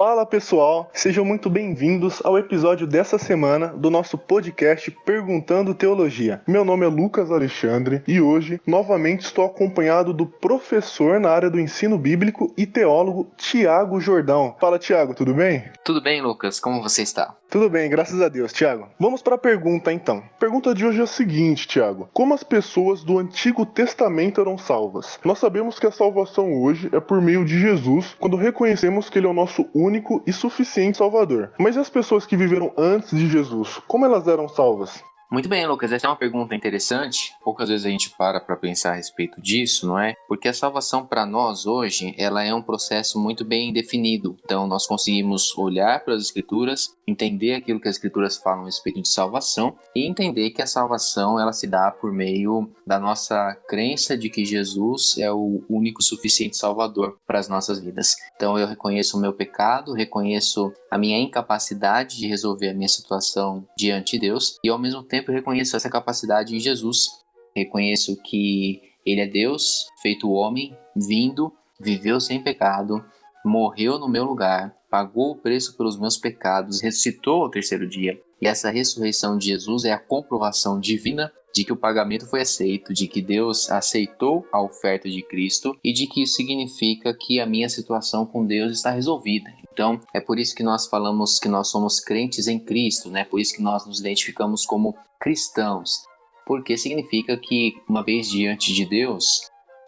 Fala pessoal, sejam muito bem-vindos ao episódio dessa semana do nosso podcast Perguntando Teologia. Meu nome é Lucas Alexandre e hoje, novamente, estou acompanhado do professor na área do ensino bíblico e teólogo Tiago Jordão. Fala Tiago, tudo bem? Tudo bem, Lucas? Como você está? Tudo bem, graças a Deus, Tiago. Vamos para a pergunta então. A pergunta de hoje é a seguinte, Tiago: como as pessoas do Antigo Testamento eram salvas? Nós sabemos que a salvação hoje é por meio de Jesus, quando reconhecemos que ele é o nosso único e suficiente Salvador. Mas e as pessoas que viveram antes de Jesus? Como elas eram salvas? Muito bem, Lucas, essa é uma pergunta interessante. Poucas vezes a gente para pensar a respeito disso, não é? Porque a salvação para nós hoje, ela é um processo muito bem definido. Então nós conseguimos olhar para as Escrituras, entender aquilo que as Escrituras falam a respeito de salvação e entender que a salvação ela se dá por meio da nossa crença de que Jesus é o único suficiente Salvador para as nossas vidas. Então eu reconheço o meu pecado, reconheço a minha incapacidade de resolver a minha situação diante de Deus e ao mesmo tempo eu reconheço essa capacidade em Jesus. Reconheço que Ele é Deus, feito homem, vindo, viveu sem pecado, morreu no meu lugar, pagou o preço pelos meus pecados, ressuscitou ao terceiro dia. E essa ressurreição de Jesus é a comprovação divina de que o pagamento foi aceito, de que Deus aceitou a oferta de Cristo e de que isso significa que a minha situação com Deus está resolvida. Então, é por isso que nós falamos que nós somos crentes em Cristo, né? Por isso que nós nos identificamos como cristãos, porque significa que, uma vez diante de Deus,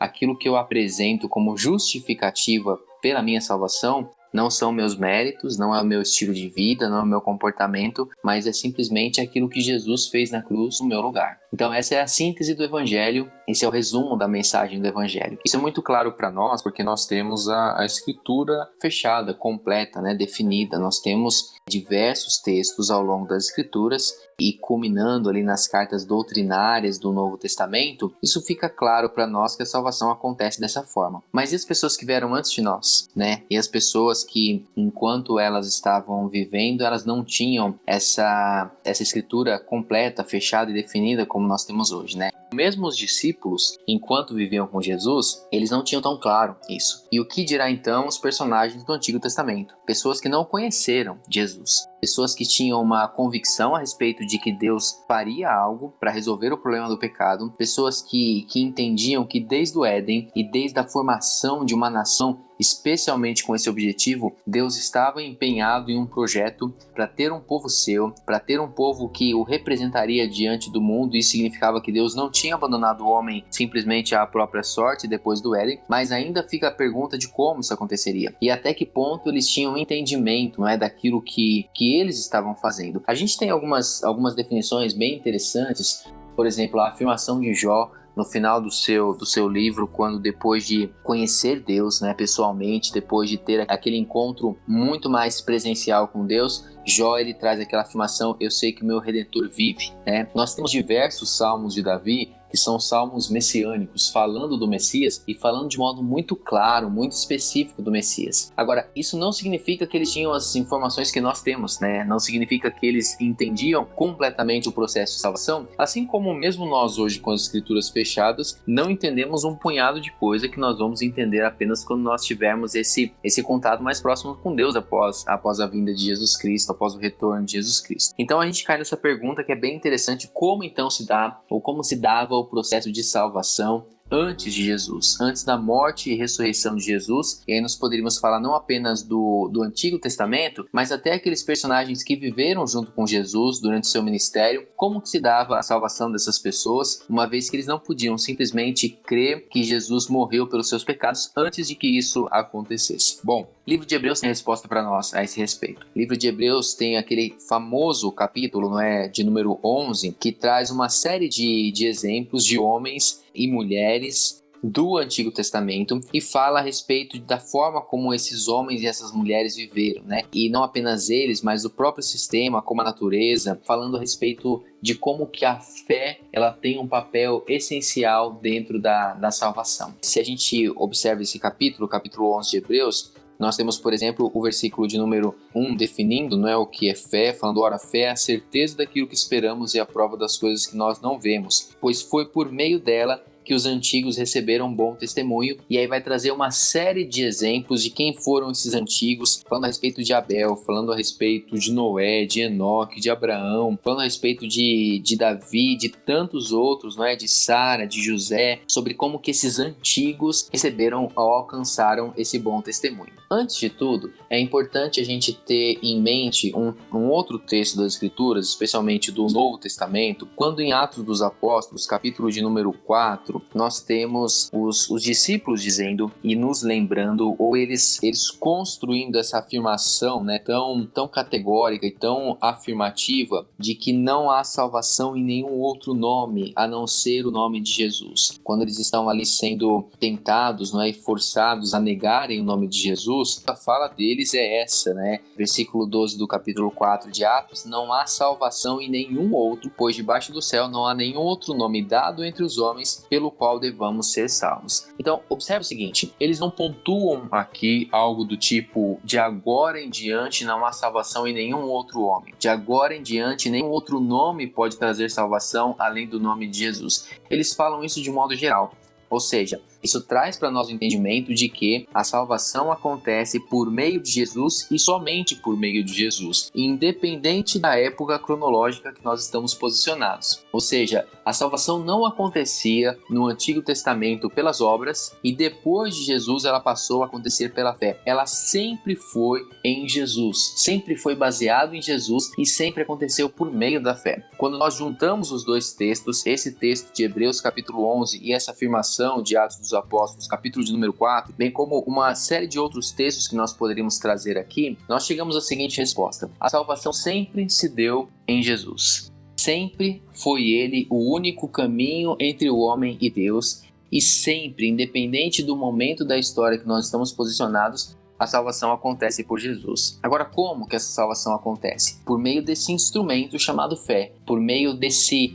aquilo que eu apresento como justificativa pela minha salvação não são meus méritos, não é o meu estilo de vida, não é o meu comportamento, mas é simplesmente aquilo que Jesus fez na cruz no meu lugar. Então essa é a síntese do Evangelho, esse é o resumo da mensagem do Evangelho. Isso é muito claro para nós porque nós temos a Escritura fechada, completa, né, definida. Nós temos diversos textos ao longo das Escrituras e culminando ali nas cartas doutrinárias do Novo Testamento, isso fica claro para nós que a salvação acontece dessa forma. Mas e as pessoas que vieram antes de nós, né? E as pessoas que, enquanto elas estavam vivendo, elas não tinham essa Escritura completa, fechada e definida como nós temos hoje, né? Mesmo os discípulos, enquanto viviam com Jesus, eles não tinham tão claro isso. E o que dirá então os personagens do Antigo Testamento? Pessoas que não conheceram Jesus. Pessoas que tinham uma convicção a respeito de que Deus faria algo para resolver o problema do pecado. Pessoas que entendiam que desde o Éden e desde a formação de uma nação, especialmente com esse objetivo, Deus estava empenhado em um projeto para ter um povo seu, para ter um povo que o representaria diante do mundo. Isso significava que Deus não tinha abandonado o homem simplesmente à própria sorte depois do Éden, mas ainda fica a pergunta de como isso aconteceria e até que ponto eles tinham entendimento, não é, daquilo que eles estavam fazendo. A gente tem algumas definições bem interessantes, por exemplo, a afirmação de Jó no final do seu livro, quando depois de conhecer Deus, né, pessoalmente, depois de ter aquele encontro muito mais presencial com Deus, Jó ele traz aquela afirmação: eu sei que o meu Redentor vive, né? Nós temos diversos salmos de Davi que são salmos messiânicos, falando do Messias e falando de modo muito claro, muito específico do Messias. Agora, isso não significa que eles tinham as informações que nós temos, né? Não significa que eles entendiam completamente o processo de salvação, assim como mesmo nós hoje com as escrituras fechadas, não entendemos um punhado de coisa que nós vamos entender apenas quando nós tivermos esse contato mais próximo com Deus após a vinda de Jesus Cristo, após o retorno de Jesus Cristo. Então a gente cai nessa pergunta que é bem interessante: como então se dá, ou como se dava o processo de salvação antes de Jesus, antes da morte e ressurreição de Jesus. E aí nós poderíamos falar não apenas do Antigo Testamento, mas até aqueles personagens que viveram junto com Jesus durante o seu ministério. Como que se dava a salvação dessas pessoas, uma vez que eles não podiam simplesmente crer que Jesus morreu pelos seus pecados antes de que isso acontecesse? Bom, o livro de Hebreus tem resposta para nós a esse respeito. O livro de Hebreus tem aquele famoso capítulo, não é, de número 11, que traz uma série de exemplos de homens e mulheres do Antigo Testamento e fala a respeito da forma como esses homens e essas mulheres viveram, né? E não apenas eles, mas o próprio sistema, como a natureza, falando a respeito de como que a fé ela tem um papel essencial dentro da salvação. Se a gente observa esse capítulo, o capítulo 11 de Hebreus, nós temos, por exemplo, o versículo de número 1 definindo, não é, o que é fé, falando: ora, fé é a certeza daquilo que esperamos e a prova das coisas que nós não vemos, pois foi por meio dela que os antigos receberam bom testemunho, e aí vai trazer uma série de exemplos de quem foram esses antigos, falando a respeito de Abel, falando a respeito de Noé, de Enoque, de Abraão, falando a respeito de Davi, de tantos outros, não é? De Sara, de José, sobre como que esses antigos receberam ou alcançaram esse bom testemunho. Antes de tudo, é importante a gente ter em mente um outro texto das Escrituras, especialmente do Novo Testamento, quando em Atos dos Apóstolos, capítulo de número 4, nós temos os discípulos dizendo e nos lembrando, ou eles construindo essa afirmação, né, tão categórica e tão afirmativa de que não há salvação em nenhum outro nome a não ser o nome de Jesus. Quando eles estão ali sendo tentados, não é, e forçados a negarem o nome de Jesus, a fala deles é essa, né? Versículo 12 do capítulo 4 de Atos: não há salvação em nenhum outro, pois debaixo do céu não há nenhum outro nome dado entre os homens pelo qual devamos ser salvos. Então, observe o seguinte, eles não pontuam aqui algo do tipo: de agora em diante não há salvação em nenhum outro homem. De agora em diante nenhum outro nome pode trazer salvação além do nome de Jesus. Eles falam isso de modo geral. Ou seja, isso traz para nós o entendimento de que a salvação acontece por meio de Jesus e somente por meio de Jesus, independente da época cronológica que nós estamos posicionados. Ou seja, a salvação não acontecia no Antigo Testamento pelas obras e depois de Jesus ela passou a acontecer pela fé. Ela sempre foi em Jesus, sempre foi baseado em Jesus e sempre aconteceu por meio da fé. Quando nós juntamos os dois textos, esse texto de Hebreus capítulo 11 e essa afirmação de Atos dos Apóstolos, capítulo de número 4, bem como uma série de outros textos que nós poderíamos trazer aqui, nós chegamos à seguinte resposta: a salvação sempre se deu em Jesus. Sempre foi ele o único caminho entre o homem e Deus, e sempre, independente do momento da história que nós estamos posicionados, a salvação acontece por Jesus. Agora, como que essa salvação acontece? Por meio desse instrumento chamado fé, por meio desse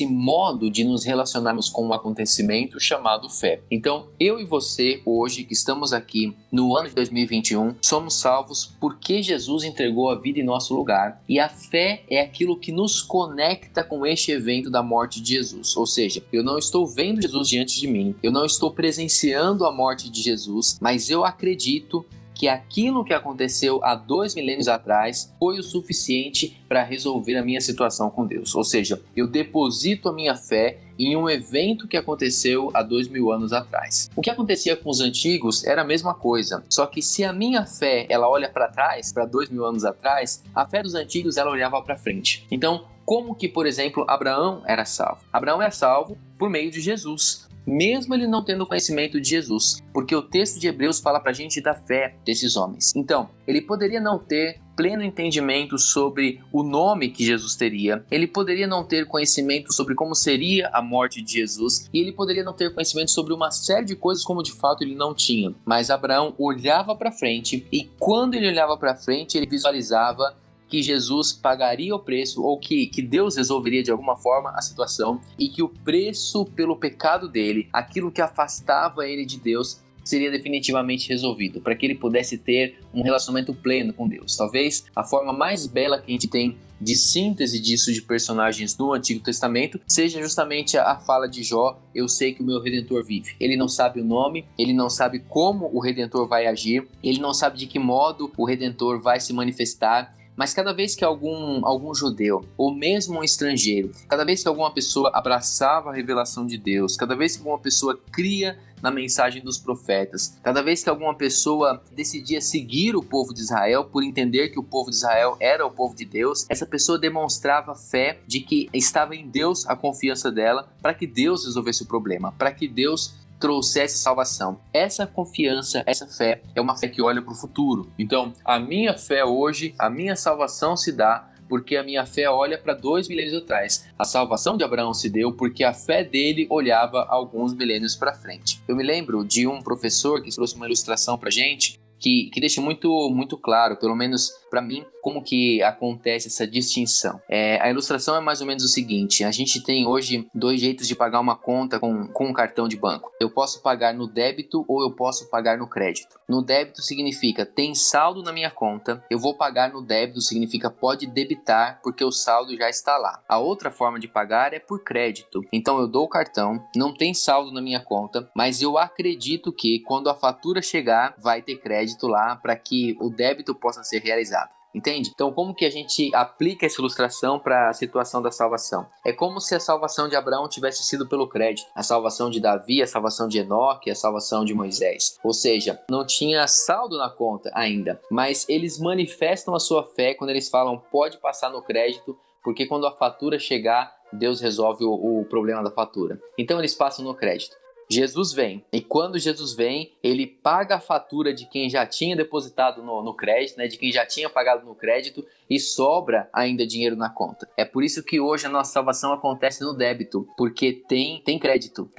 modo de nos relacionarmos com um acontecimento chamado fé. Então, eu e você, hoje, que estamos aqui no ano de 2021, somos salvos porque Jesus entregou a vida em nosso lugar, e a fé é aquilo que nos conecta com este evento da morte de Jesus. Ou seja, eu não estou vendo Jesus diante de mim, eu não estou presenciando a morte de Jesus, mas eu acredito que aquilo que aconteceu há 2 milênios atrás foi o suficiente para resolver a minha situação com Deus. Ou seja, eu deposito a minha fé em um evento que aconteceu há 2.000 anos atrás. O que acontecia com os antigos era a mesma coisa, só que se a minha fé ela olha para trás, para 2.000 anos atrás, a fé dos antigos ela olhava para frente. Então, como que, por exemplo, Abraão era salvo? Abraão é salvo por meio de Jesus, mesmo ele não tendo conhecimento de Jesus, porque o texto de Hebreus fala pra gente da fé desses homens. Então, ele poderia não ter pleno entendimento sobre o nome que Jesus teria, ele poderia não ter conhecimento sobre como seria a morte de Jesus, e ele poderia não ter conhecimento sobre uma série de coisas como de fato ele não tinha. Mas Abraão olhava para frente, e quando ele olhava para frente, ele visualizava que Jesus pagaria o preço, ou que Deus resolveria de alguma forma a situação, e que o preço pelo pecado dele, aquilo que afastava ele de Deus, seria definitivamente resolvido, para que ele pudesse ter um relacionamento pleno com Deus. Talvez a forma mais bela que a gente tem de síntese disso de personagens no Antigo Testamento seja justamente a fala de Jó: eu sei que o meu Redentor vive. Ele não sabe o nome, ele não sabe como o Redentor vai agir, ele não sabe de que modo o Redentor vai se manifestar, mas cada vez que algum judeu, ou mesmo um estrangeiro, cada vez que alguma pessoa abraçava a revelação de Deus, cada vez que alguma pessoa cria na mensagem dos profetas, cada vez que alguma pessoa decidia seguir o povo de Israel por entender que o povo de Israel era o povo de Deus, essa pessoa demonstrava fé de que estava em Deus a confiança dela para que Deus resolvesse o problema, para que Deus trouxesse salvação. Essa confiança, essa fé é uma fé que olha para o futuro. Então, a minha fé hoje, a minha salvação se dá porque a minha fé olha para 2 milênios atrás. A salvação de Abraão se deu porque a fé dele olhava alguns milênios para frente. Eu me lembro de um professor que trouxe uma ilustração para gente que deixa muito claro, pelo menos para mim, como que acontece essa distinção? A ilustração é mais ou menos o seguinte: a gente tem hoje dois jeitos de pagar uma conta com um cartão de banco. Eu posso pagar no débito ou eu posso pagar no crédito. No débito significa tem saldo na minha conta, eu vou pagar no débito, significa pode debitar porque o saldo já está lá. A outra forma de pagar é por crédito. Então eu dou o cartão, não tem saldo na minha conta, mas eu acredito que quando a fatura chegar vai ter crédito lá para que o débito possa ser realizado. Entende? Então, como que a gente aplica essa ilustração para a situação da salvação? É como se a salvação de Abraão tivesse sido pelo crédito, a salvação de Davi, a salvação de Enoque, a salvação de Moisés. Ou seja, não tinha saldo na conta ainda, mas eles manifestam a sua fé quando eles falam pode passar no crédito, porque quando a fatura chegar, Deus resolve o problema da fatura. Então, eles passam no crédito. Jesus vem, e quando Jesus vem, ele paga a fatura de quem já tinha depositado no crédito, né, de quem já tinha pagado no crédito, e sobra ainda dinheiro na conta. É por isso que hoje a nossa salvação acontece no débito, porque tem crédito,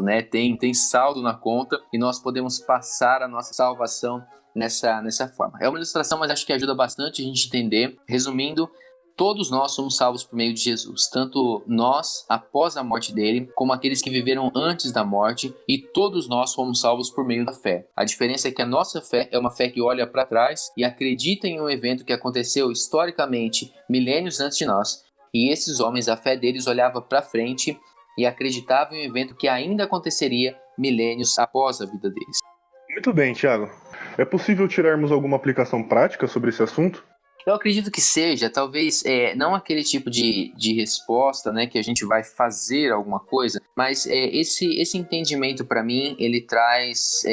né, tem saldo na conta, e nós podemos passar a nossa salvação nessa forma. É uma ilustração, mas acho que ajuda bastante a gente entender. Resumindo, todos nós somos salvos por meio de Jesus, tanto nós após a morte dele, como aqueles que viveram antes da morte, e todos nós somos salvos por meio da fé. A diferença é que a nossa fé é uma fé que olha para trás e acredita em um evento que aconteceu historicamente milênios antes de nós, e esses homens, a fé deles olhava para frente e acreditava em um evento que ainda aconteceria milênios após a vida deles. Muito bem, Thiago. É possível tirarmos alguma aplicação prática sobre esse assunto? Eu acredito que seja, talvez, não aquele tipo de resposta, né, que a gente vai fazer alguma coisa, mas esse entendimento para mim, ele traz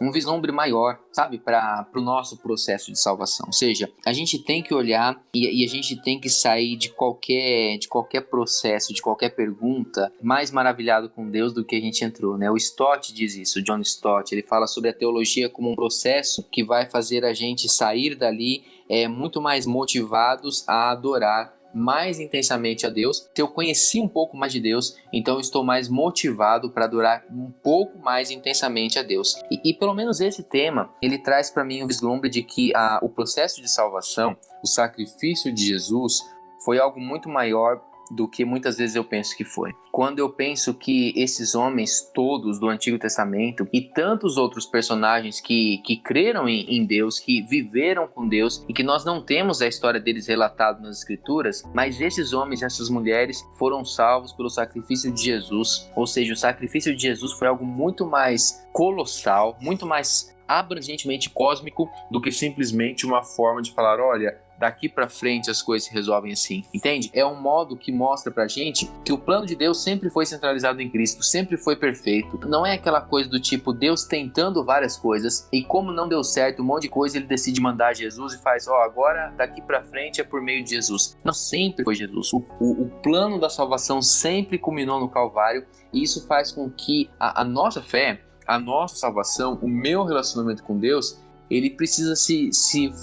um vislumbre maior, sabe, para o nosso processo de salvação. Ou seja, a gente tem que olhar e a gente tem que sair de qualquer processo, de qualquer pergunta, mais maravilhado com Deus do que a gente entrou, né? O Stott diz isso, o John Stott, ele fala sobre a teologia como um processo que vai fazer a gente sair dali muito mais motivados a adorar mais intensamente a Deus. Se eu conheci um pouco mais de Deus, então eu estou mais motivado para adorar um pouco mais intensamente a Deus. E pelo menos esse tema, ele traz para mim um vislumbre de que o processo de salvação, o sacrifício de Jesus, foi algo muito maior do que muitas vezes eu penso que foi. Quando eu penso que esses homens todos do Antigo Testamento e tantos outros personagens que creram em Deus, que viveram com Deus e que nós não temos a história deles relatada nas Escrituras, mas esses homens e essas mulheres foram salvos pelo sacrifício de Jesus. Ou seja, o sacrifício de Jesus foi algo muito mais colossal, muito mais abrangentemente cósmico do que simplesmente uma forma de falar, olha, daqui pra frente as coisas se resolvem assim, entende? É um modo que mostra pra gente que o plano de Deus sempre foi centralizado em Cristo, sempre foi perfeito. Não é aquela coisa do tipo Deus tentando várias coisas e como não deu certo um monte de coisa, ele decide mandar Jesus e faz, agora daqui pra frente é por meio de Jesus. Não, sempre foi Jesus. O plano da salvação sempre culminou no Calvário, e isso faz com que a nossa fé, a nossa salvação, o meu relacionamento com Deus, ele precisa se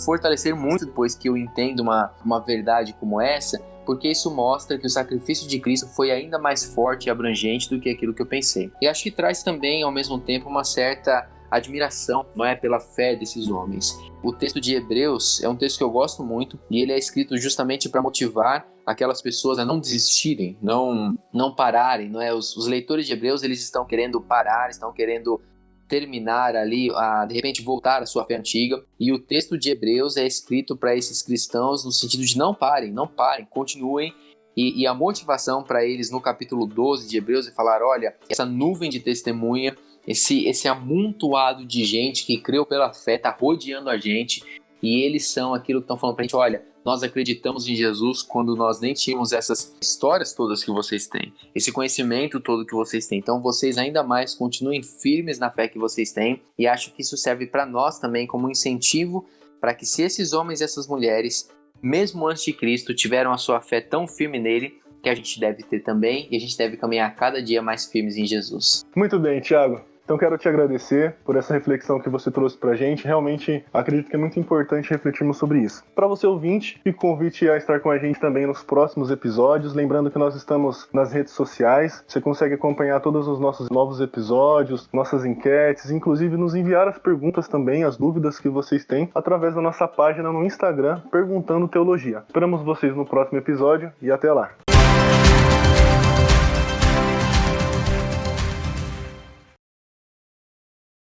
fortalecer muito depois que eu entendo uma verdade como essa, porque isso mostra que o sacrifício de Cristo foi ainda mais forte e abrangente do que aquilo que eu pensei. E acho que traz também, ao mesmo tempo, uma certa admiração, não é, pela fé desses homens. O texto de Hebreus é um texto que eu gosto muito, e ele é escrito justamente para motivar aquelas pessoas a não desistirem, não pararem, não é? Os leitores de Hebreus, eles estão querendo parar, estão querendo terminar ali, de repente voltar à sua fé antiga, e o texto de Hebreus é escrito para esses cristãos no sentido de não parem, continuem, e a motivação para eles no capítulo 12 de Hebreus é falar, olha, essa nuvem de testemunha, esse amontoado de gente que creu pela fé está rodeando a gente, e eles são aquilo que estão falando para a gente, olha, nós acreditamos em Jesus quando nós nem tínhamos essas histórias todas que vocês têm, esse conhecimento todo que vocês têm. Então vocês ainda mais continuem firmes na fé que vocês têm, e acho que isso serve para nós também como um incentivo para que, se esses homens e essas mulheres, mesmo antes de Cristo, tiveram a sua fé tão firme nele, que a gente deve ter também, e a gente deve caminhar cada dia mais firmes em Jesus. Muito bem, Thiago. Então quero te agradecer por essa reflexão que você trouxe pra gente. Realmente acredito que é muito importante refletirmos sobre isso. Para você ouvinte, fico convite a estar com a gente também nos próximos episódios. Lembrando que nós estamos nas redes sociais. Você consegue acompanhar todos os nossos novos episódios, nossas enquetes, inclusive nos enviar as perguntas também, as dúvidas que vocês têm, através da nossa página no Instagram, Perguntando Teologia. Esperamos vocês no próximo episódio e até lá.